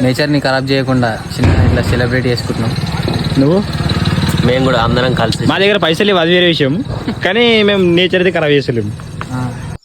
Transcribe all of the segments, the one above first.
నేచర్ని ఖరాబ్ చేయకుండా చిన్న ఇట్లా సెలబ్రేట్ చేసుకుంటున్నాం. నువ్వు? మేము కూడా అందరం కలిసి. మా దగ్గర పైసలు లేవు, అది వేరే విషయం, కానీ మేము నేచర్ అయితే ఖరాబ్ చేసలేము.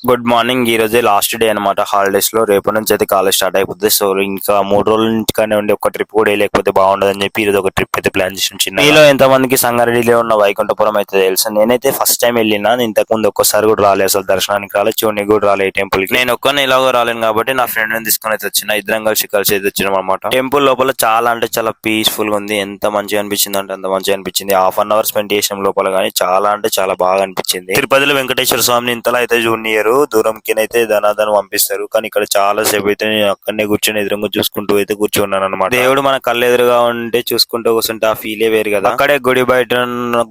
Good morning. ఈ రోజే లాస్ట్ డే అనమాట హాలిడేస్ లో. రేపటి నుంచి అయితే కాలేజ్ స్టార్ట్ అయిపోతుంది. సో ఇంకా 3 రోజుల ఇంటికానే ఉండి ఒక ట్రిప్ కూడా లేకపోతే బాగుండదని చెప్పి ఈరోజు ఒక ట్రిప్ అయితే ప్లాన్ చేసిన. చిన్న మీలో ఎంత మందికి సంగారెడ్డిలో ఉన్న వైకుంఠపురం అయితే తెలుసు. నేనైతే ఫస్ట్ టైం వెళ్ళినా. ఇంతకు ముందు ఒక్కసారి కూడా రాలేదు, అసలు దర్శనానికి రాలేదు, చూడడానికి కూడా రాలేదు టెంపుల్ కి. నేను ఒక్కనే ఇలాగో రాలేను కాబట్టి నా ఫ్రెండ్ ని తీసుకొని అయితే వచ్చిన. ఇద్దరం కలిసి అయితే వచ్చినాం అనమాట. టెంపుల్ లోపల చాలా అంటే చాలా పీస్ఫుల్ గా ఉంది. ఎంత మంచిగా అనిపించింది అంటే అంత మంచిగా అనిపించింది. ½ అవర్ స్పెండ్ చేసిన లోపల కానీ చాలా అంటే చాలా బాగా అనిపించింది. తిరుపతిలో వెంకటేశ్వర స్వామిని ఇంతలా అయితే జూనియర్ దూరంకి అయితే ధనాధన పంపిస్తారు, కానీ ఇక్కడ చాలా సేపు అయితే నేను అక్కడనే కూర్చొని ఎదురుగా చూసుకుంటూ అయితే కూర్చున్నాను అనమాట. దేవుడు మన కళ్ళు ఎదురుగా ఉంటే చూసుకుంటూ కూర్చుంటే ఆ ఫీలే వేరు కదా. అక్కడే గుడి బయట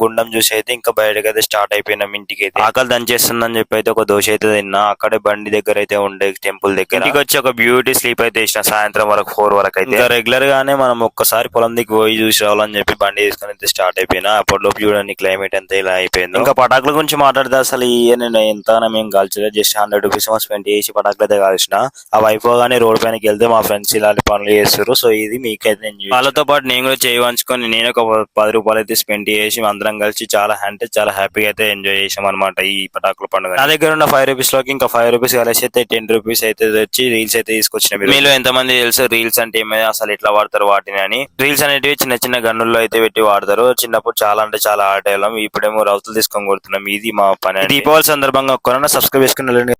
గుండం చూసి అయితే ఇంకా బయటకి అయితే స్టార్ట్ అయిపోయినాం. ఇంటికి అయితే ఆకలి దంచేస్తుందని చెప్పి అయితే ఒక దోశ అయితే తిన్నా. అక్కడే బండి దగ్గర అయితే ఉండే టెంపుల్ దగ్గర ఇంటికి వచ్చి ఒక బ్యూటీ స్లీప్ అయితే ఇచ్చిన. సాయంత్రం వరకు 4 వరకు అయితే ఇంకా రెగ్యులర్ గానే మనం ఒక్కసారి పొలం దిక్కు పోయి చూసి రావాలని చెప్పి బండి తీసుకొని అయితే స్టార్ట్ అయిపోయినా. అప్పటిలోపు చూడండి క్లైమేట్ అంతా ఇలా అయిపోయింది. ఇంకా పటాకుల గురించి మాట్లాడితే అసలు నేను ఎంత మేము కాల్చలేదు, జస్ట్ 100 రూపీస్ స్పెండ్ చేసి పటాకులు అయితే కాల్చిన. అవి అయిపోగానే రోడ్ పైనకి వెళ్తే మా ఫ్రెండ్స్ ఇలాంటి పనులు చేస్తారు. సో ఇది మీకైతే వాళ్ళతో పాటు నేను కూడా చేయవచ్చుకొని నేను ఒక 10 రూపాయలు అయితే స్పెండ్ చేసి అందరం కలిసి చాలా చాలా హ్యాపీగా అయితే ఎంజాయ్ చేసాం అనమాట ఈ పటాకుల పండుగ. నా దగ్గర ఉన్న 5 రూపీస్ లోకి ఇంకా 5 రూపీస్ కలిసి అయితే 10 రూపీస్ అయితే వచ్చి రీల్స్ అయితే తీసుకొచ్చిన. మీలో ఎంతమంది తెలుసు రీల్స్ అంటే ఏమైనా, అసలు ఎట్లా వాడతారు వాటిని అని. రీల్స్ అనేటివి చిన్న చిన్న గన్నుల్లో అయితే పెట్టి వాడతారు. చిన్నప్పుడు చాలా అంటే చాలా ఆడేళ్ళం. ఇప్పుడేమో రౌతులు తీసుకొని కొడుతున్నాం. ఇది మా పని. దీపావళి సందర్భంగా ఒక్కరైనా సబ్స్క్రైబ్ చేసుకుని